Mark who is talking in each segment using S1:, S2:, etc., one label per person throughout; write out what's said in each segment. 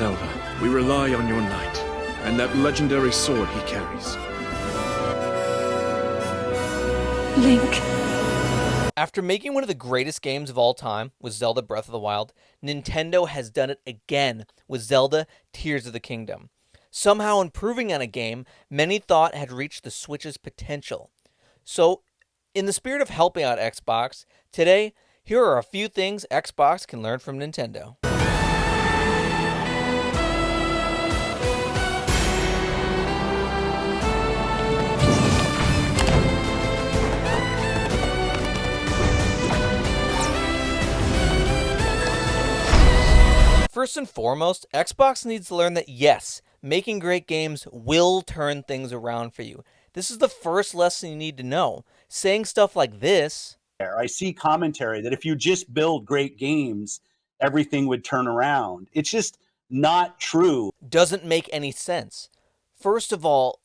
S1: Zelda, we rely on your knight, and that legendary sword he carries.
S2: Link.
S3: After making one of the greatest games of all time with Zelda Breath of the Wild, Nintendo has done it again with Zelda Tears of the Kingdom, somehow improving on a game many thought had reached the Switch's potential. So, in the spirit of helping out Xbox, today, here are a few things Xbox can learn from Nintendo. First and foremost, Xbox needs to learn that yes, making great games will turn things around for you. This is the first lesson you need to know. Saying stuff like this,
S4: I see commentary that if you just build great games, everything would turn around. It's just not true.
S3: Doesn't make any sense. First of all,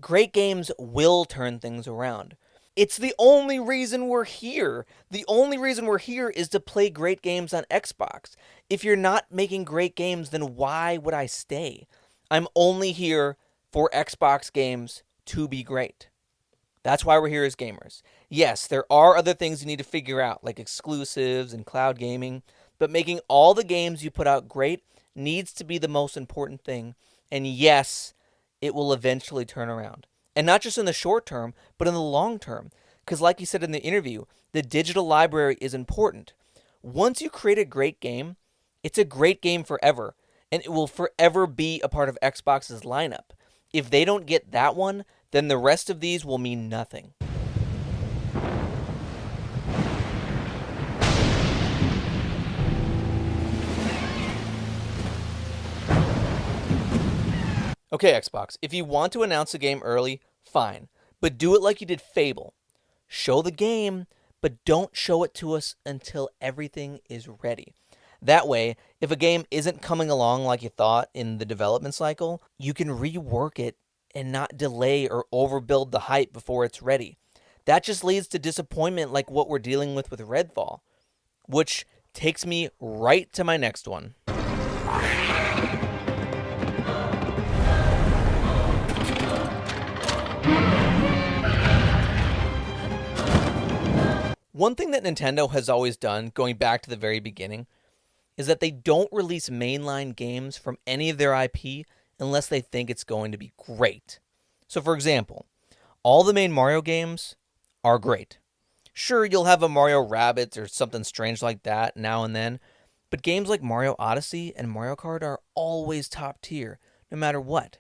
S3: great games will turn things around. It's the only reason we're here. The only reason we're here is to play great games on Xbox. If you're not making great games, then why would I stay? I'm only here for Xbox games to be great. That's why we're here as gamers. Yes, there are other things you need to figure out, like exclusives and cloud gaming, but making all the games you put out great needs to be the most important thing. And yes, it will eventually turn around. And not just in the short term, but in the long term. Because like you said in the interview, the digital library is important. Once you create a great game, it's a great game forever. And it will forever be a part of Xbox's lineup. If they don't get that one, then the rest of these will mean nothing. Okay, Xbox, if you want to announce a game early, fine. But do it like you did Fable. Show the game, but don't show it to us until everything is ready. That way, if a game isn't coming along like you thought in the development cycle, you can rework it and not delay or overbuild the hype before it's ready. That just leads to disappointment like what we're dealing with Redfall. Which takes me right to my next one. One thing that Nintendo has always done, going back to the very beginning, is that they don't release mainline games from any of their IP unless they think it's going to be great. So for example, all the main Mario games are great. Sure, you'll have a Mario Rabbids or something strange like that now and then, but games like Mario Odyssey and Mario Kart are always top tier, no matter what.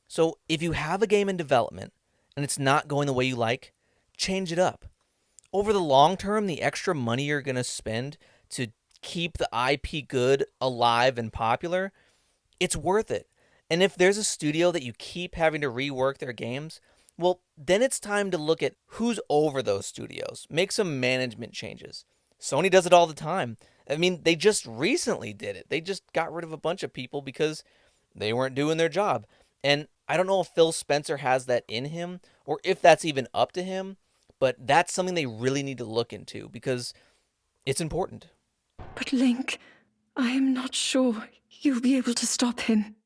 S3: So if you have a game in development and it's not going the way you like, change it up. Over the long term, the extra money you're going to spend to keep the IP good, alive, and popular, it's worth it. And if there's a studio that you keep having to rework their games, well, then it's time to look at who's over those studios. Make some management changes. Sony does it all the time. I mean, they just recently did it. They just got rid of a bunch of people because they weren't doing their job. And I don't know if Phil Spencer has that in him or if that's even up to him, but that's something they really need to look into because it's important.
S2: But Link, I am not sure you'll be able to stop him.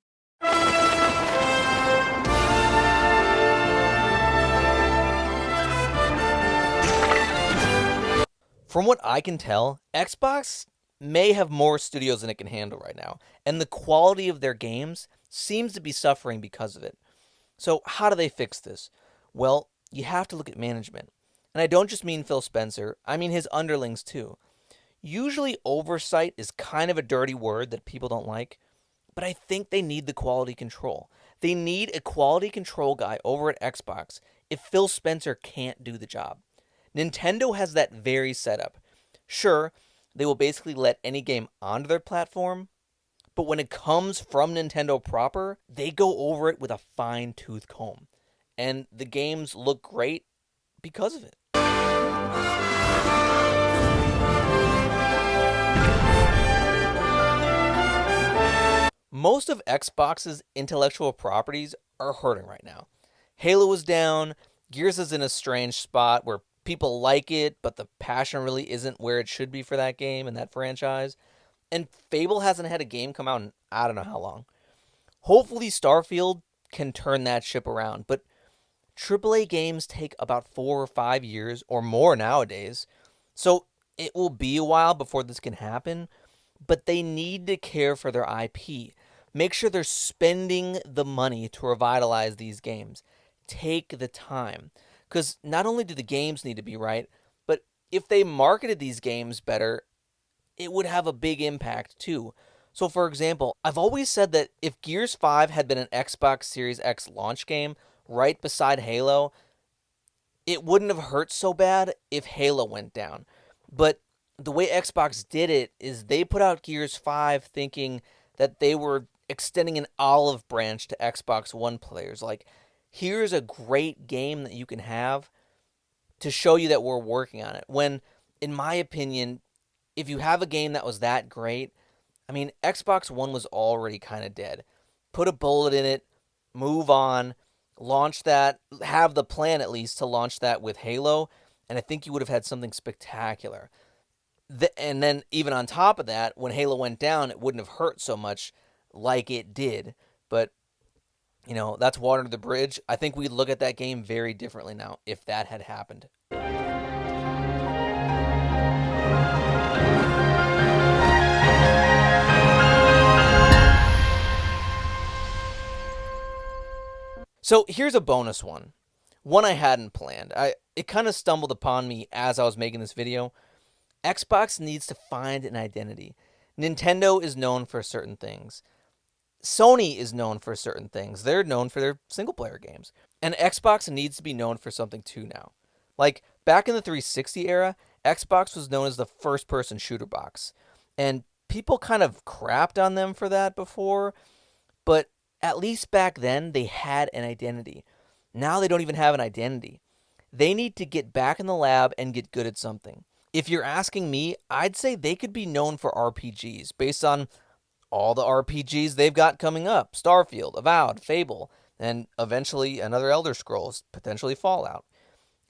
S3: From what I can tell, Xbox may have more studios than it can handle right now, and the quality of their games seems to be suffering because of it. So how do they fix this? Well, you have to look at management. And I don't just mean Phil Spencer, I mean his underlings too. Usually oversight is kind of a dirty word that people don't like, but I think they need the quality control. They need a quality control guy over at Xbox if Phil Spencer can't do the job. Nintendo has that very setup. Sure, they will basically let any game onto their platform, but when it comes from Nintendo proper, they go over it with a fine-tooth comb. And the games look great because of it. Most of Xbox's intellectual properties are hurting right now. Halo is down, Gears is in a strange spot where people like it, but the passion really isn't where it should be for that game and that franchise. And Fable hasn't had a game come out in I don't know how long. Hopefully Starfield can turn that ship around, but AAA games take about 4 or 5 years or more nowadays. So it will be a while before this can happen, but they need to care for their IP. Make sure they're spending the money to revitalize these games. Take the time. Because not only do the games need to be right, but if they marketed these games better, it would have a big impact too. So, for example, I've always said that if Gears 5 had been an Xbox Series X launch game right beside Halo, it wouldn't have hurt so bad if Halo went down. But the way Xbox did it is they put out Gears 5 thinking that they were extending an olive branch to Xbox One players. Like, here's a great game that you can have to show you that we're working on it. When, in my opinion, if you have a game that was that great, I mean, Xbox One was already kind of dead. Put a bullet in it, move on, launch that, have the plan at least to launch that with Halo, and I think you would have had something spectacular. And then even on top of that, when Halo went down, it wouldn't have hurt so much like it did. But, that's water under the bridge. I think we'd look at that game very differently now if that had happened. So here's a bonus one I hadn't planned. It kind of stumbled upon me as I was making this video. Xbox needs to find an identity. Nintendo is known for certain things. Sony is known for certain things. They're known for their single-player games. And Xbox needs to be known for something too now. Like, back in the 360 era, Xbox was known as the first-person shooter box. And people kind of crapped on them for that before, but at least back then, they had an identity. Now they don't even have an identity. They need to get back in the lab and get good at something. If you're asking me, I'd say they could be known for RPGs based on all the RPGs they've got coming up. Starfield, Avowed, Fable, and eventually another Elder Scrolls, potentially Fallout.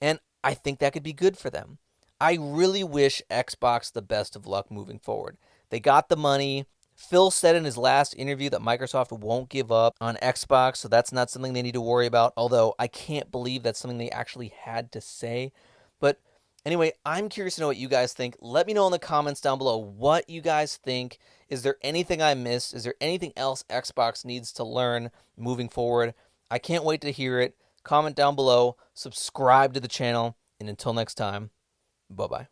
S3: And I think that could be good for them. I really wish Xbox the best of luck moving forward. They got the money. Phil said in his last interview that Microsoft won't give up on Xbox, so that's not something they need to worry about, although I can't believe that's something they actually had to say. But anyway, I'm curious to know what you guys think. Let me know in the comments down below what you guys think. Is there anything I missed? Is there anything else Xbox needs to learn moving forward? I can't wait to hear it. Comment down below, subscribe to the channel, and until next time, bye-bye.